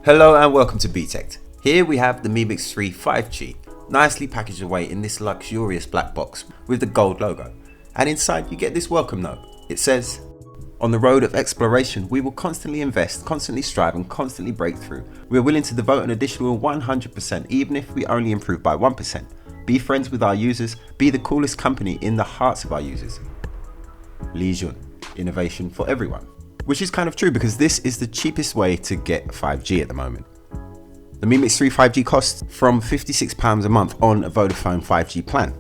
Hello and welcome to Btekt. Here we have the Mi Mix 3 5G, nicely packaged away in this luxurious black box with the gold logo. And inside you get this welcome note. It says, "On the road of exploration, we will constantly invest, constantly strive and constantly break through. We are willing to devote an additional 100% even if we only improve by 1%. Be friends with our users, be the coolest company in the hearts of our users. Legion, innovation for everyone." Which is kind of true because this is the cheapest way to get 5G at the moment. The Mi Mix 3 5G costs from £56 a month on a Vodafone 5G plan.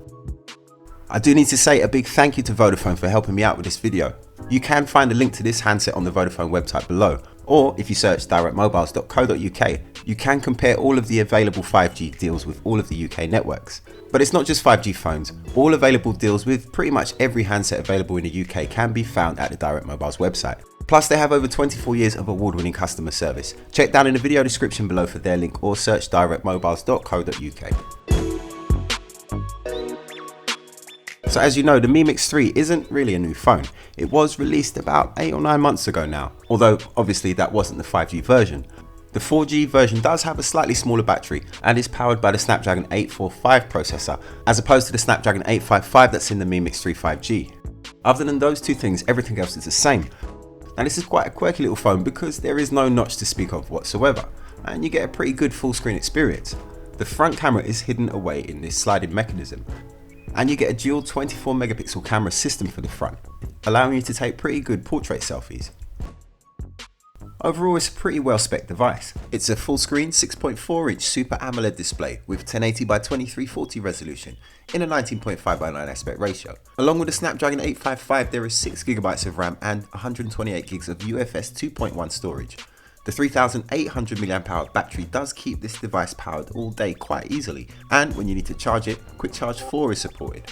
I do need to say a big thank you to Vodafone for helping me out with this video. You can find a link to this handset on the Vodafone website below, or if you search directmobiles.co.uk, you can compare all of the available 5G deals with all of the UK networks. But it's not just 5G phones, all available deals with pretty much every handset available in the UK can be found at the Direct Mobiles website. Plus they have over 24 years of award-winning customer service. Check down in the video description below for their link or search directmobiles.co.uk. So as you know, the Mi Mix 3 isn't really a new phone. It was released about 8 or 9 months ago now, although obviously that wasn't the 5G version. The 4G version does have a slightly smaller battery and is powered by the Snapdragon 845 processor, as opposed to the Snapdragon 855 that's in the Mi Mix 3 5G. Other than those two things, everything else is the same. And this is quite a quirky little phone because there is no notch to speak of whatsoever, and you get a pretty good full screen experience. The front camera is hidden away in this sliding mechanism, and you get a dual 24 megapixel camera system for the front, allowing you to take pretty good portrait selfies. Overall, it's a pretty well spec'd device. It's a full screen 6.4 inch Super AMOLED display with 1080 by 2340 resolution in a 19.5 by 9 aspect ratio. Along with the Snapdragon 855, there is 6GB of RAM and 128GB of UFS 2.1 storage. The 3800 mAh battery does keep this device powered all day quite easily, and when you need to charge it, Quick Charge 4 is supported.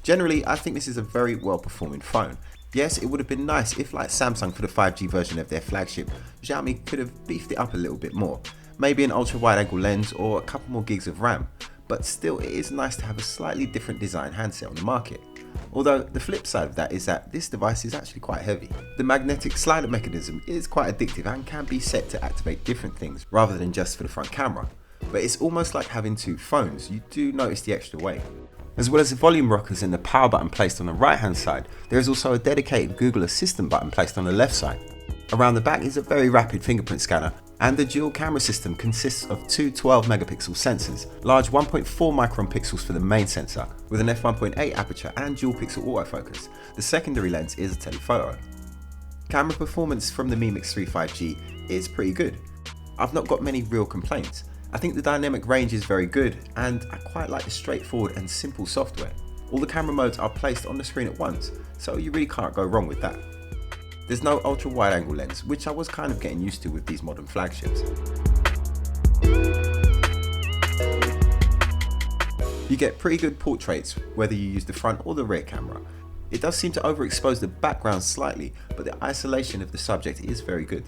Generally, I think this is a very well performing phone. Yes, it would have been nice if, like Samsung for the 5G version of their flagship, Xiaomi could have beefed it up a little bit more. Maybe an ultra wide angle lens or a couple more gigs of RAM, but still it is nice to have a slightly different design handset on the market. Although the flip side of that is that this device is actually quite heavy. The magnetic slider mechanism is quite addictive and can be set to activate different things rather than just for the front camera. But it's almost like having two phones, you do notice the extra weight. As well as the volume rockers and the power button placed on the right hand side, there is also a dedicated Google Assistant button placed on the left side. Around the back is a very rapid fingerprint scanner, and the dual camera system consists of two 12 megapixel sensors, large 1.4 micron pixels for the main sensor, with an f1.8 aperture and dual pixel autofocus. The secondary lens is a telephoto. Camera performance from the Mi Mix 3 5G is pretty good. I've not got many real complaints. I think the dynamic range is very good, and I quite like the straightforward and simple software. All the camera modes are placed on the screen at once, so you really can't go wrong with that. There's no ultra wide angle lens, which I was kind of getting used to with these modern flagships. You get pretty good portraits whether you use the front or the rear camera. It does seem to overexpose the background slightly, but the isolation of the subject is very good.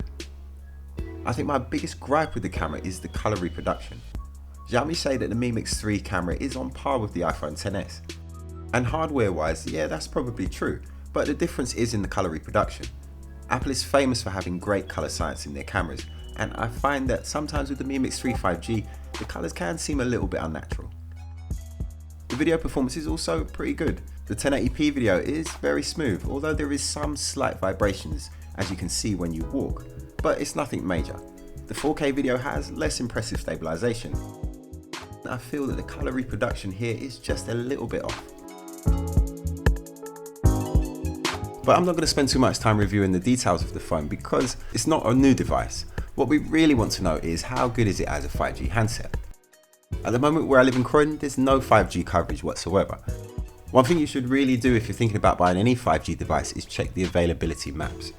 I think my biggest gripe with the camera is the colour reproduction. Xiaomi say that the Mi Mix 3 camera is on par with the iPhone XS. And hardware wise, yeah, that's probably true, but the difference is in the colour reproduction. Apple is famous for having great colour science in their cameras, and I find that sometimes with the Mi Mix 3 5G, the colours can seem a little bit unnatural. The video performance is also pretty good. The 1080p video is very smooth, although there is some slight vibrations as you can see when you walk, but it's nothing major. The 4K video has less impressive stabilization. I feel that the color reproduction here is just a little bit off. But I'm not going to spend too much time reviewing the details of the phone because it's not a new device. What we really want to know is how good is it as a 5G handset. At the moment where I live in Croydon, there's no 5G coverage whatsoever. One thing you should really do if you're thinking about buying any 5G device is check the availability maps.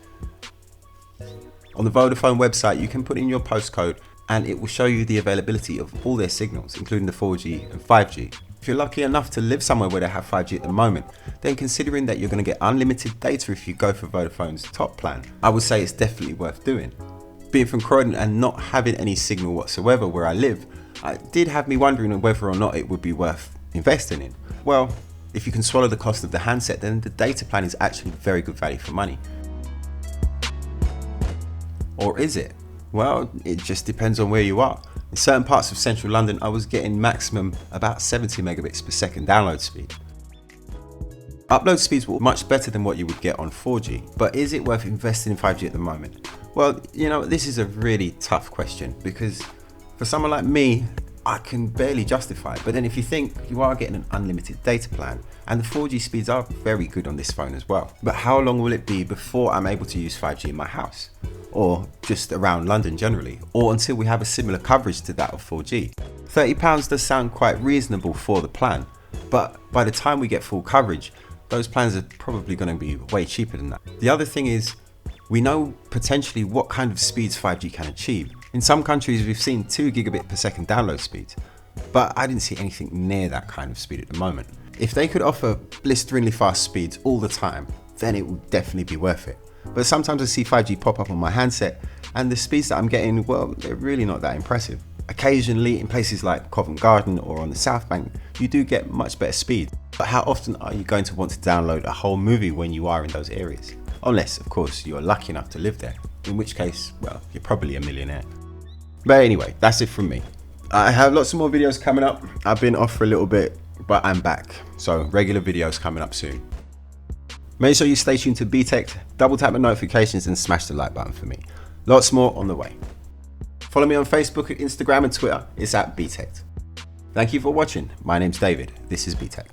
On the Vodafone website, you can put in your postcode and it will show you the availability of all their signals, including the 4G and 5G. If you're lucky enough to live somewhere where they have 5G at the moment, then considering that you're going to get unlimited data if you go for Vodafone's top plan, I would say it's definitely worth doing. Being from Croydon and not having any signal whatsoever where I live, it did have me wondering whether or not it would be worth investing in. Well, if you can swallow the cost of the handset, then the data plan is actually very good value for money. Or is it? Well, it just depends on where you are. In certain parts of central London, I was getting maximum about 70 megabits per second download speed. Upload speeds were much better than what you would get on 4G, but is it worth investing in 5G at the moment? Well, this is a really tough question, because for someone like me, I can barely justify it. But then if you think you are getting an unlimited data plan, and the 4G speeds are very good on this phone as well. But how long will it be before I'm able to use 5G in my house? Or just around London generally? Or until we have a similar coverage to that of 4G? £30 does sound quite reasonable for the plan, but by the time we get full coverage, those plans are probably going to be way cheaper than that. The other thing is, we know potentially what kind of speeds 5G can achieve. In some countries we've seen 2 gigabit per second download speeds, but I didn't see anything near that kind of speed at the moment. If they could offer blisteringly fast speeds all the time, then it would definitely be worth it. But sometimes I see 5G pop up on my handset, and the speeds that I'm getting, well, they're really not that impressive. Occasionally in places like Covent Garden or on the South Bank, you do get much better speed. But how often are you going to want to download a whole movie when you are in those areas? Unless, of course, you're lucky enough to live there, in which case, well, you're probably a millionaire. But anyway, that's it from me. I have lots of more videos coming up. I've been off for a little bit, but I'm back. So regular videos coming up soon. Make sure you stay tuned to Btekt, double tap the notifications and smash the like button for me. Lots more on the way. Follow me on Facebook, Instagram and Twitter. It's at Btekt. Thank you for watching. My name's David. This is Btekt.